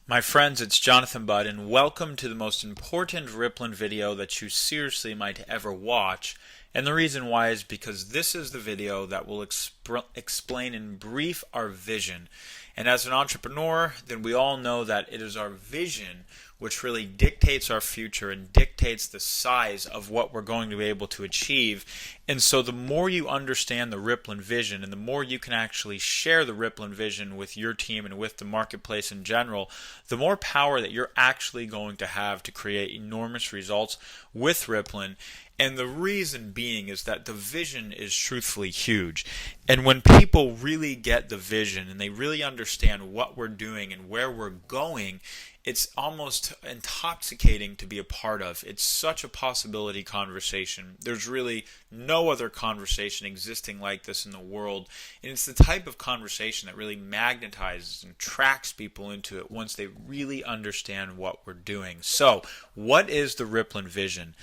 My friends, it's Jonathan Budd, and welcome to the most important Rippln video that you seriously might ever watch. And the reason why is because this is the video that will explain in brief our vision. And as an entrepreneur, then we all know that it is our vision which really dictates our future and dictates the size of what we're going to be able to achieve. And so the more you understand the Rippln vision and the more you can actually share the Rippln vision with your team and with the marketplace in general, the more power that you're actually going to have to create enormous results with Rippln. And the reason being is that the vision is truthfully huge. And when people really get the vision and they really understand what we're doing and where we're going, it's almost intoxicating to be a part of. It's such a possibility conversation. There's really no other conversation existing like this in the world. And it's the type of conversation that really magnetizes and attracts people into it once they really understand what we're doing. So, what is the Rippln vision?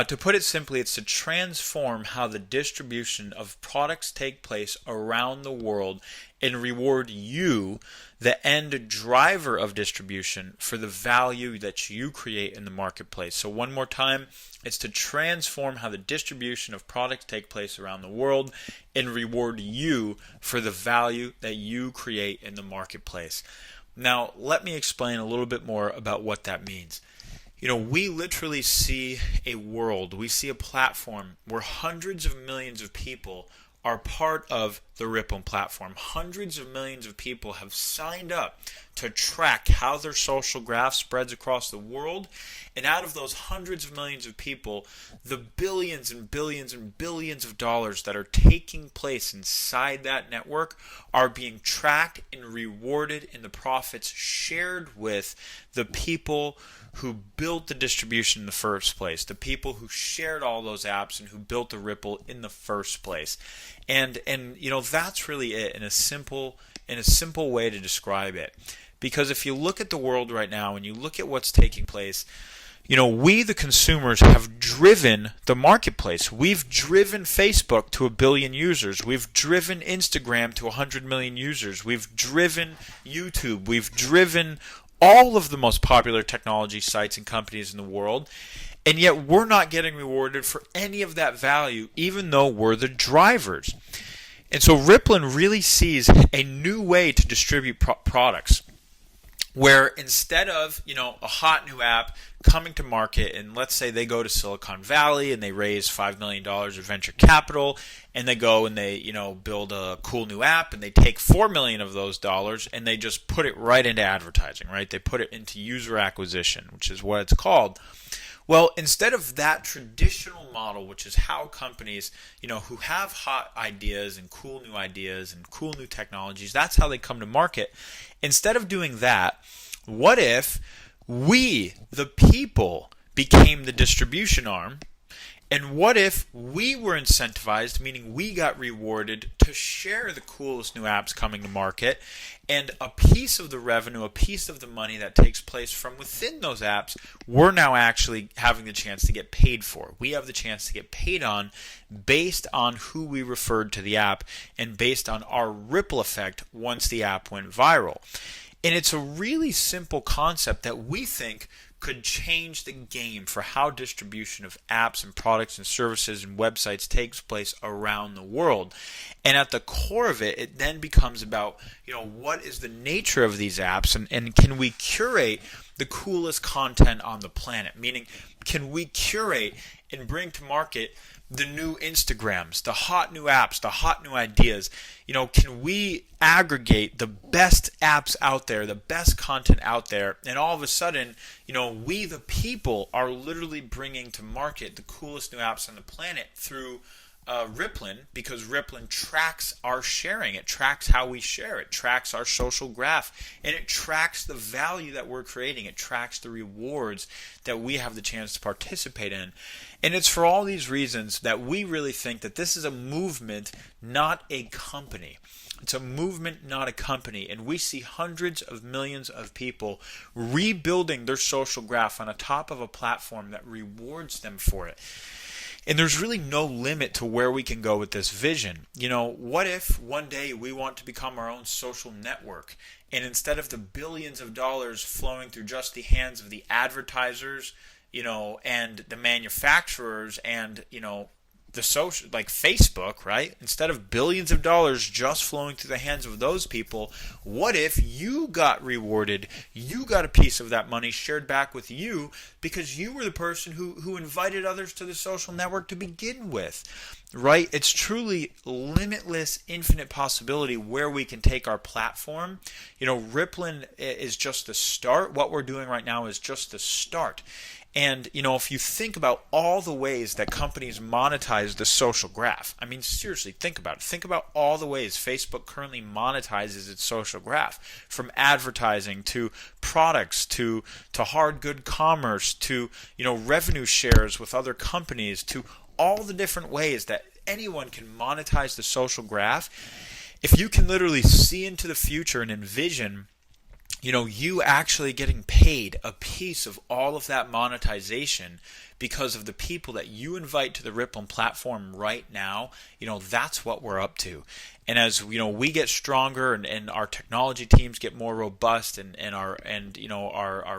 To put it simply, it's to transform how the distribution of products take place around the world and reward you, the end driver of distribution, for the value that you create in the marketplace. So one more time, it's to transform how the distribution of products take place around the world and reward you for the value that you create in the marketplace. Now, let me explain a little bit more about what that means. We literally see a world, we see a platform where hundreds of millions of people are part of the Rippln platform. Hundreds of millions of people have signed up to track how their social graph spreads across the world. And out of those hundreds of millions of people, the billions and billions and billions of dollars that are taking place inside that network are being tracked and rewarded in the profits shared with the people who built the distribution in the first place, the people who shared all those apps and who built the Rippln in the first place. And that's really it in a simple way to describe it. Because if you look at the world right now and you look at what's taking place, we, the consumers, have driven the marketplace. We've driven Facebook to 1 billion users. We've driven Instagram to 100 million users. We've driven YouTube. We've driven all of the most popular technology sites and companies in the world. And yet we're not getting rewarded for any of that value, even though we're the drivers. And so Rippln really sees a new way to distribute products, where instead of a hot new app coming to market, and let's say they go to Silicon Valley and they raise $5 million of venture capital, and they go and they build a cool new app, and they take $4 million of those dollars and they just put it right into advertising, right? They put it into user acquisition, which is what it's called. Well, instead of that traditional model, which is how companies, who have hot ideas and cool new technologies, that's how they come to market. Instead of doing that, what if we, the people, became the distribution arm? And what if we were incentivized, meaning we got rewarded to share the coolest new apps coming to market, and a piece of the revenue, a piece of the money that takes place from within those apps, we're now actually having the chance to get paid for. We have the chance to get paid on based on who we referred to the app and based on our ripple effect once the app went viral. And it's a really simple concept that we think could change the game for how distribution of apps and products and services and websites takes place around the world. And at the core of it, it then becomes about, what is the nature of these apps, and can we curate the coolest content on the planet? Meaning, can we curate and bring to market the new Instagrams, the hot new apps, the hot new ideas? Can we aggregate the best apps out there, the best content out there, and all of a sudden, we the people are literally bringing to market the coolest new apps on the planet through Rippln, because Rippln tracks our sharing. It tracks how we share. It tracks our social graph, and it tracks the value that we're creating. It tracks the rewards that we have the chance to participate in. And it's for all these reasons that we really think that this is a movement, not a company. It's a movement, not a company. And we see hundreds of millions of people rebuilding their social graph on the top of a platform that rewards them for it. And there's really no limit to where we can go with this vision. What if one day we want to become our own social network, and instead of the billions of dollars flowing through just the hands of the advertisers, and the manufacturers and, the social, like Facebook, right? Instead of billions of dollars just flowing through the hands of those people, what if you got rewarded? You got a piece of that money shared back with you because you were the person who invited others to the social network to begin with, right? It's truly limitless, infinite possibility where we can take our platform. Rippln is just the start. What we're doing right now is just the start. And, if you think about all the ways that companies monetize the social graph, I mean, seriously, think about it. Think about all the ways Facebook currently monetizes its social graph, from advertising to products to hard good commerce to, revenue shares with other companies to all the different ways that anyone can monetize the social graph. If you can literally see into the future and envision you actually getting paid a piece of all of that monetization because of the people that you invite to the Rippln platform right now, that's what we're up to. And as we get stronger and our technology teams get more robust and our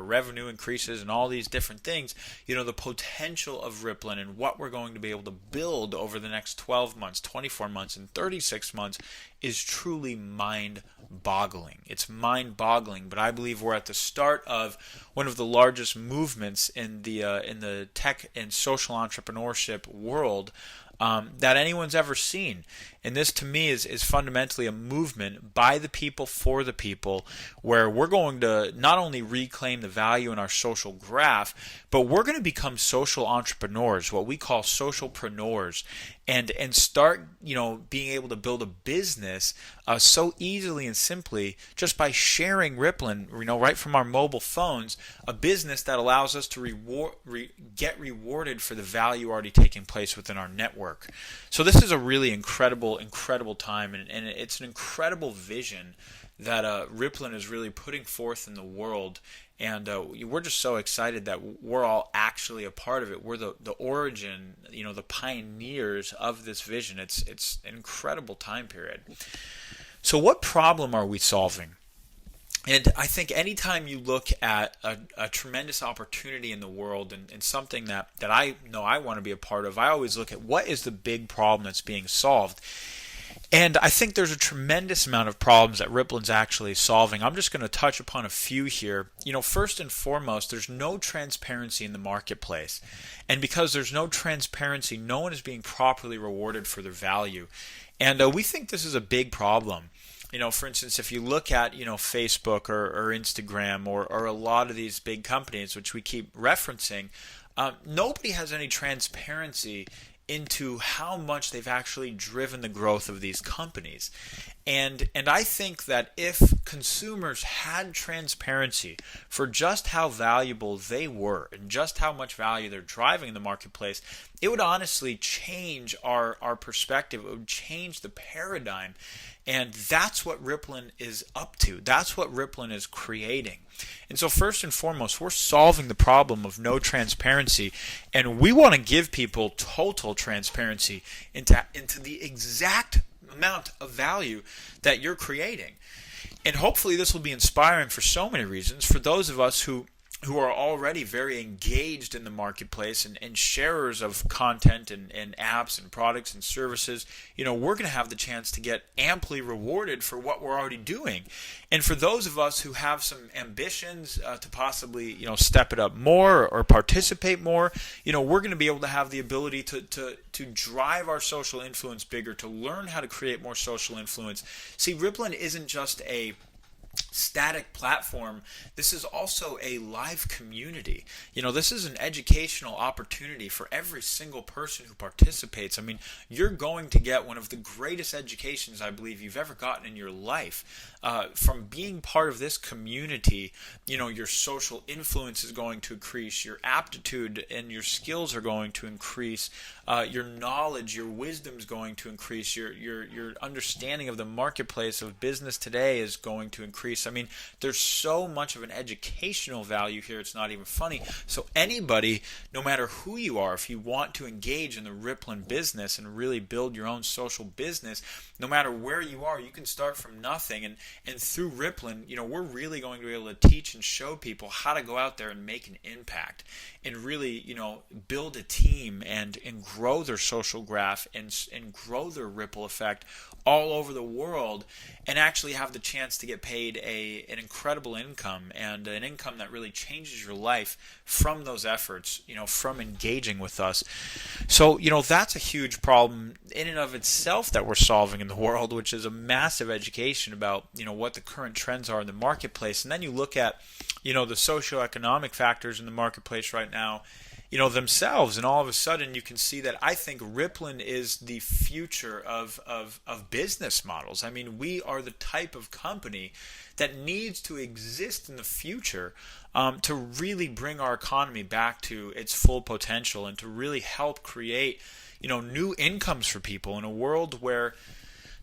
revenue increases and all these different things, the potential of Rippln and what we're going to be able to build over the next 12 months, 24 months, and 36 months is truly mind-boggling. It's mind-boggling, but I believe we're at the start of one of the largest movements in the tech and social entrepreneurship world that anyone's ever seen. And this, to me, is fundamentally a movement by the people for the people, where we're going to not only reclaim the value in our social graph, but we're going to become social entrepreneurs, what we call socialpreneurs, and start being able to build a business so easily and simply just by sharing Rippln, right from our mobile phones, a business that allows us to get rewarded for the value already taking place within our network. So this is a really incredible time, and it's an incredible vision that Rippln is really putting forth in the world. And we're just so excited that we're all actually a part of it. We're the origin, the pioneers of this vision. It's an incredible time period. So what problem are we solving? And I think anytime you look at a tremendous opportunity in the world and something that I know I want to be a part of, I always look at what is the big problem that's being solved. And I think there's a tremendous amount of problems that Rippln's actually solving. I'm just going to touch upon a few here. First and foremost, there's no transparency in the marketplace. And because there's no transparency, no one is being properly rewarded for their value. And we think this is a big problem. For instance, if you look at, Facebook or Instagram or a lot of these big companies, which we keep referencing, nobody has any transparency into how much they've actually driven the growth of these companies. And I think that if consumers had transparency for just how valuable they were and just how much value they're driving in the marketplace, it would honestly change our perspective. It would change the paradigm. And that's what Rippln is up to. That's what Rippln is creating. And so first and foremost, we're solving the problem of no transparency, and we want to give people total transparency into the exact amount of value that you're creating. And hopefully this will be inspiring for so many reasons. For those of us who are already very engaged in the marketplace and sharers of content and apps and products and services, we're going to have the chance to get amply rewarded for what we're already doing. And for those of us who have some ambitions to possibly, step it up more or participate more, we're going to be able to have the ability to drive our social influence bigger, to learn how to create more social influence. See, Rippln isn't just a static platform. This is also a live community. This is an educational opportunity for every single person who participates. I mean, you're going to get one of the greatest educations I believe you've ever gotten in your life. From being part of this community, your social influence is going to increase, your aptitude and your skills are going to increase, your knowledge, your wisdom is going to increase, your understanding of the marketplace of business today is going to increase. business. I mean, there's so much of an educational value here, it's not even funny. So anybody, no matter who you are, if you want to engage in the Rippln business and really build your own social business, no matter where you are, you can start from nothing. And through Rippln, we're really going to be able to teach and show people how to go out there and make an impact and really, build a team and grow their social graph and grow their ripple effect all over the world, and actually have the chance to get paid an incredible income, and an income that really changes your life from those efforts, from engaging with us. So, that's a huge problem in and of itself that we're solving in the world, which is a massive education about, what the current trends are in the marketplace. And then you look at, the socioeconomic factors in the marketplace right now, themselves, and all of a sudden you can see that I think Rippln is the future of business models. I mean, we are the type of company that needs to exist in the future to really bring our economy back to its full potential and to really help create, new incomes for people in a world where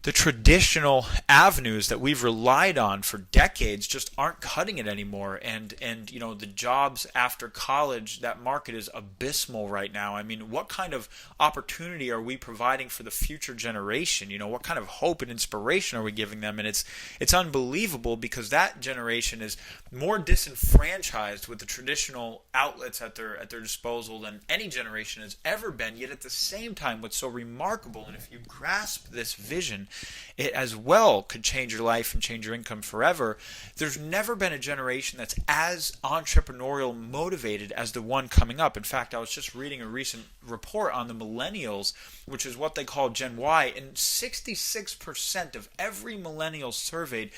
the traditional avenues that we've relied on for decades just aren't cutting it anymore. And the jobs after college, that market is abysmal right now. I mean, what kind of opportunity are we providing for the future generation? What kind of hope and inspiration are we giving them? And it's unbelievable, because that generation is more disenfranchised with the traditional outlets at their disposal than any generation has ever been. Yet at the same time, what's so remarkable, and if you grasp this vision, it as well could change your life and change your income forever. There's never been a generation that's as entrepreneurial motivated as the one coming up. In fact, I was just reading a recent report on the millennials, which is what they call Gen Y, and 66% of every millennial surveyed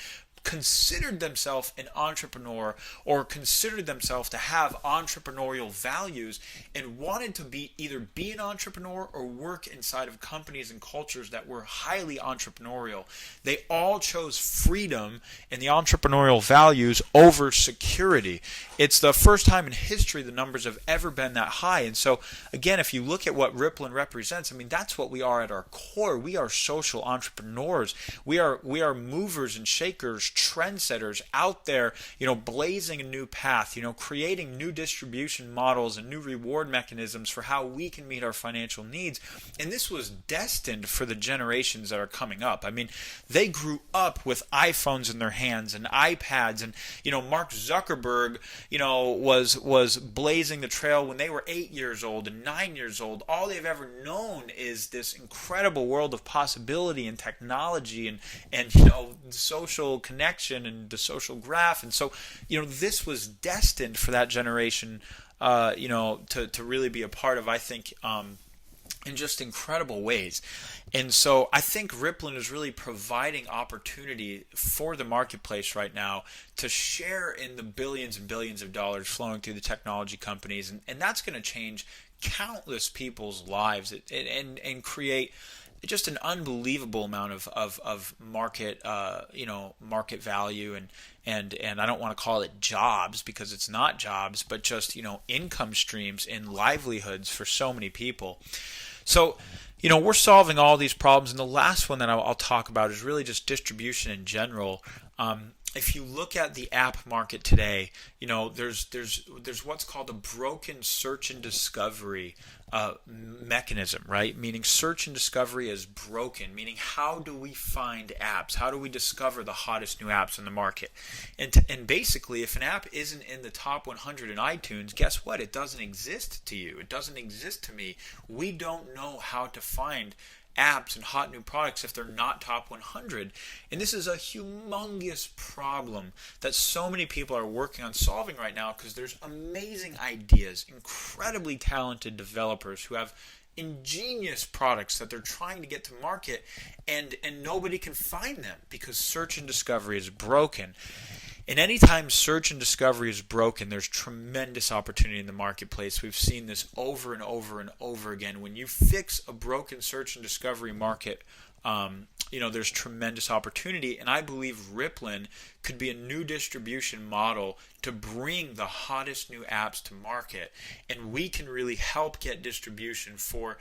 considered themselves an entrepreneur, or considered themselves to have entrepreneurial values, and wanted to either be an entrepreneur or work inside of companies and cultures that were highly entrepreneurial. They all chose freedom and the entrepreneurial values over security. It's the first time in history the numbers have ever been that high. And so again, if you look at what Rippln represents, I mean, that's what we are at our core. We are social entrepreneurs. We are movers and shakers, trendsetters out there, blazing a new path, creating new distribution models and new reward mechanisms for how we can meet our financial needs. And this was destined for the generations that are coming up. I mean, they grew up with iPhones in their hands and iPads, and Mark Zuckerberg, was blazing the trail when they were 8 years old and 9 years old. All they've ever known is this incredible world of possibility and technology and social connection and the social graph. And so, this was destined for that generation, to really be a part of, I think, in just incredible ways. And so I think Rippln is really providing opportunity for the marketplace right now to share in the billions and billions of dollars flowing through the technology companies. And that's going to change countless people's lives and create just an unbelievable amount of market, market value, and I don't want to call it jobs, because it's not jobs, but just, income streams and livelihoods for so many people. So, we're solving all these problems, and the last one that I'll talk about is really just distribution in general. If you look at the app market today, there's what's called a broken search and discovery mechanism, right? Meaning search and discovery is broken, meaning how do we find apps? How do we discover the hottest new apps in the market? And basically, if an app isn't in the top 100 in iTunes, guess what? It doesn't exist to you. It doesn't exist to me. We don't know how to find apps and hot new products if they're not top 100. And this is a humongous problem that so many people are working on solving right now, because there's amazing ideas, incredibly talented developers who have ingenious products that they're trying to get to market, and nobody can find them because search and discovery is broken. And anytime search and discovery is broken, there's tremendous opportunity in the marketplace. We've seen this over and over and over again. When you fix a broken search and discovery market, there's tremendous opportunity. And I believe Rippln could be a new distribution model to bring the hottest new apps to market. And we can really help get distribution for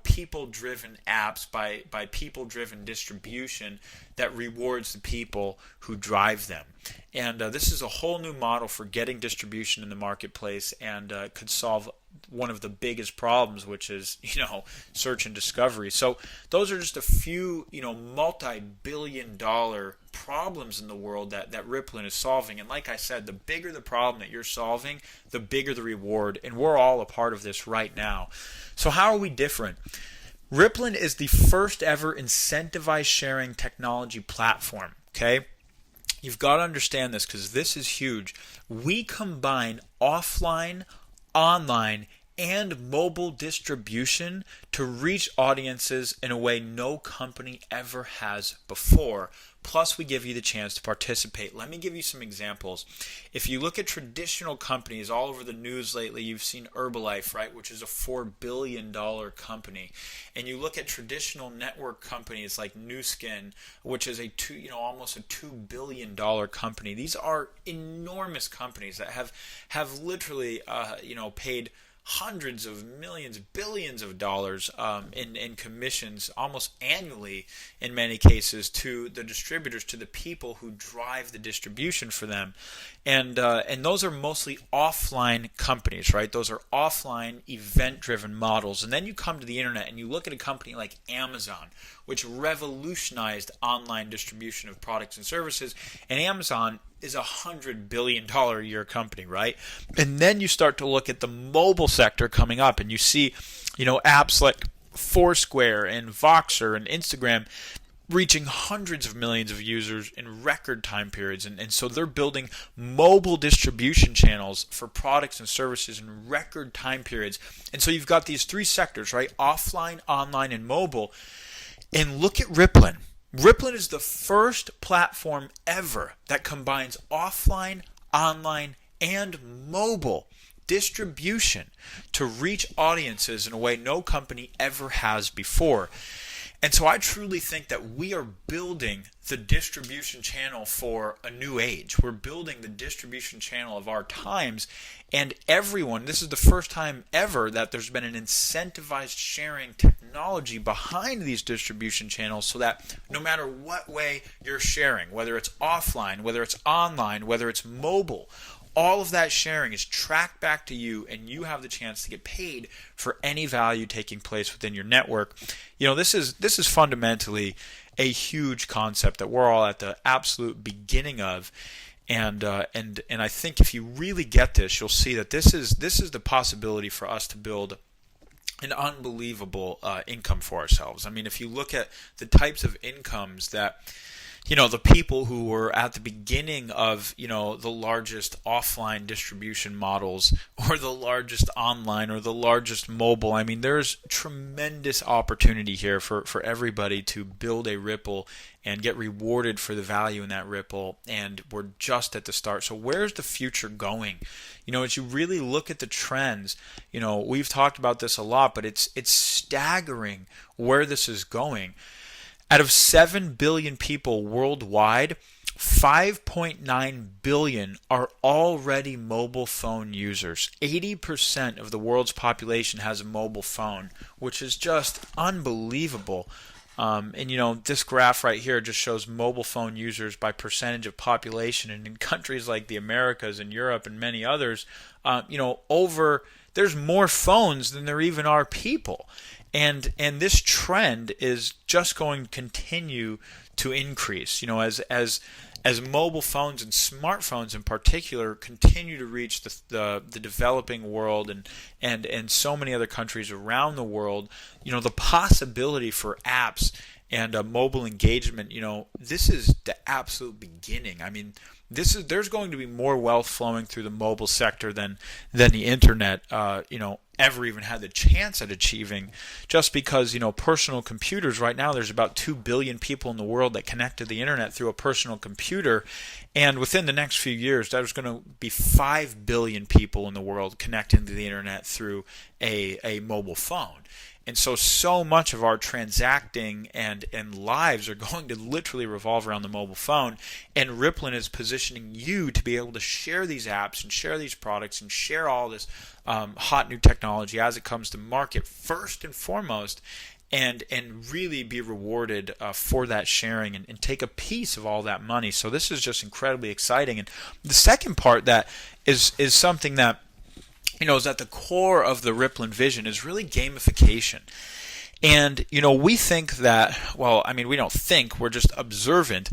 people-driven apps by people-driven distribution that rewards the people who drive them. And this is a whole new model for getting distribution in the marketplace, and could solve one of the biggest problems, which is, search and discovery. So those are just a few, multi-billion-dollar problems in the world that Rippln is solving. And like I said, the bigger the problem that you're solving, the bigger the reward. And we're all a part of this right now. So how are we different? Rippln is the first ever incentivized sharing technology platform. Okay? You've got to understand this, because this is huge. We combine offline, online, and mobile distribution to reach audiences in a way no company ever has before. Plus, we give you the chance to participate. Let me give you some examples. If you look at traditional companies all over the news lately, you've seen Herbalife, right, which is a $4 billion company. And you look at traditional network companies like Nu Skin, which is almost a $2 billion company. These are enormous companies that have literally, paid hundreds of millions, billions of dollars in commissions almost annually in many cases to the distributors, to the people who drive the distribution for them. And those are mostly offline companies, right? Those are offline event-driven models. And then you come to the internet and you look at a company like Amazon, which revolutionized online distribution of products and services. And Amazon is a $100 billion a year company, right? And then you start to look at the mobile sector coming up, and you see, apps like Foursquare and Voxer and Instagram reaching hundreds of millions of users in record time periods. And so they're building mobile distribution channels for products and services in record time periods. And so you've got these three sectors, right? Offline, online, and mobile. And look at Rippln. Rippln is the first platform ever that combines offline, online, and mobile distribution to reach audiences in a way no company ever has before. And so I truly think that we are building the distribution channel for a new age. We're building the distribution channel of our times, and everyone, this is the first time ever that there's been an incentivized sharing technology behind these distribution channels, so that no matter what way you're sharing, whether it's offline, whether it's online, whether it's mobile, all of that sharing is tracked back to you, and you have the chance to get paid for any value taking place within your network. This is fundamentally a huge concept that we're all at the absolute beginning of, and I think if you really get this, you'll see that this is the possibility for us to build an unbelievable income for ourselves. I mean, if you look at the types of incomes that the people who were at the beginning of, the largest offline distribution models, or the largest online, or the largest mobile. I mean, there's tremendous opportunity here for everybody to build a Ripple and get rewarded for the value in that Ripple. And we're just at the start. So where's the future going? As you really look at the trends, we've talked about this a lot, but it's staggering where this is going. Out of 7 billion people worldwide, 5.9 billion are already mobile phone users. 80% of the world's population has a mobile phone, which is just unbelievable. This graph right here just shows mobile phone users by percentage of population. And in countries like the Americas and Europe and many others, there's more phones than there even are people. And this trend is just going to continue to increase. As mobile phones and smartphones in particular continue to reach the developing world and so many other countries around the world, the possibility for apps and mobile engagement, this is the absolute beginning. I mean, there's going to be more wealth flowing through the mobile sector than the internet, ever even had the chance at achieving, just because, personal computers right now, there's about 2 billion people in the world that connect to the internet through a personal computer. And within the next few years, there's going to be 5 billion people in the world connecting to the internet through a mobile phone. And so much of our transacting and lives are going to literally revolve around the mobile phone. And Rippln is positioning you to be able to share these apps and share these products and share all this hot new technology as it comes to market first and foremost. and really be rewarded for that sharing and take a piece of all that money. So this is just incredibly exciting. And the second part that is something that is at the core of the Rippln vision is really gamification. And we think that, well, I mean, we don't think, we're just observant.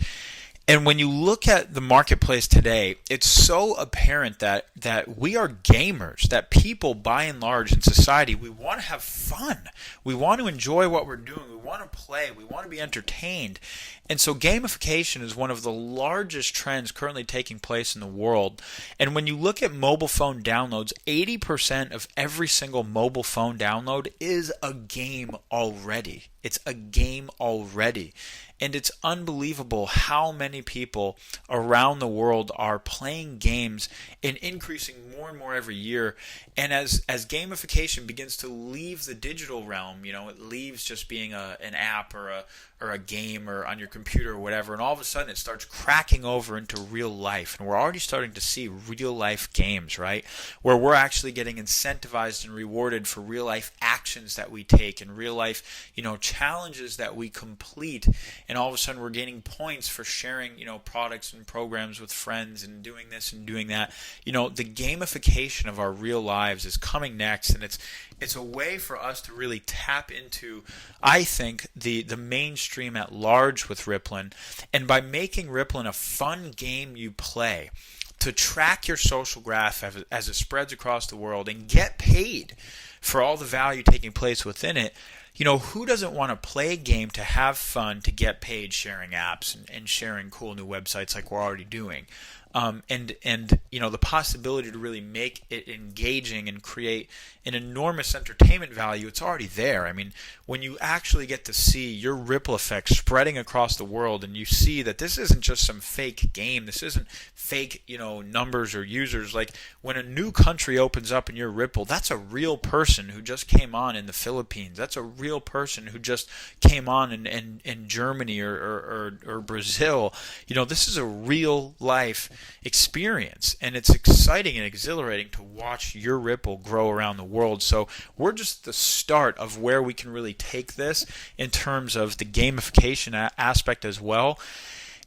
And when you look at the marketplace today, it's so apparent that we are gamers, that people by and large in society, we want to have fun. We want to enjoy what we're doing. We want to play. We want to be entertained. And so gamification is one of the largest trends currently taking place in the world. And when you look at mobile phone downloads, 80% of every single mobile phone download is a game already. It's a game already. And it's unbelievable how many people around the world are playing games and increasing more and more every year. And as gamification begins to leave the digital realm, it leaves just being an app or a game or on your computer or whatever, and all of a sudden it starts cracking over into real life. And we're already starting to see real life games, right? Where we're actually getting incentivized and rewarded for real life actions that we take and real life, challenges that we complete. And all of a sudden we're gaining points for sharing, products and programs with friends and doing this and doing that. The gamification of our real lives is coming next, and it's a way for us to really tap into, I think, the mainstream at large with Rippln. And by making Rippln a fun game you play to track your social graph as it spreads across the world and get paid for all the value taking place within it, who doesn't want to play a game to have fun, to get paid sharing apps and sharing cool new websites like we're already doing? And the possibility to really make it engaging and create an enormous entertainment value, it's already there. I mean, when you actually get to see your ripple effect spreading across the world, and you see that this isn't just some fake game, this isn't fake, numbers or users. Like when a new country opens up in your Ripple, that's a real person who just came on in the Philippines. That's a real person who just came on in Germany or Brazil. This is a real life experience, and it's exciting and exhilarating to watch your Ripple grow around the world. So we're just the start of where we can really take this in terms of the gamification aspect as well.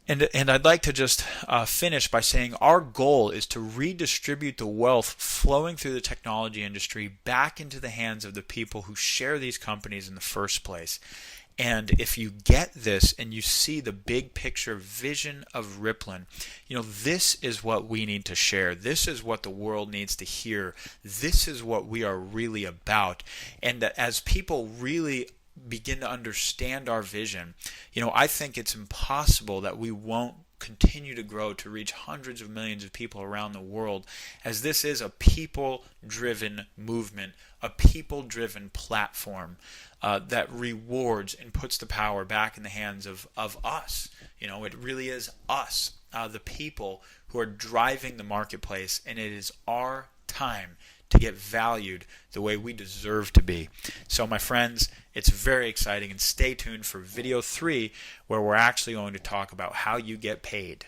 And I'd like to just finish by saying our goal is to redistribute the wealth flowing through the technology industry back into the hands of the people who share these companies in the first place. And if you get this and you see the big picture vision of Rippln, this is what we need to share. This is what the world needs to hear. This is what we are really about. And that as people really begin to understand our vision, I think it's impossible that we won't continue to grow to reach hundreds of millions of people around the world, as this is a people-driven movement, a people-driven platform that rewards and puts the power back in the hands of us. It really is us, the people who are driving the marketplace, and it is our time to get valued the way we deserve to be. So my friends, it's very exciting, and stay tuned for video 3, where we're actually going to talk about how you get paid.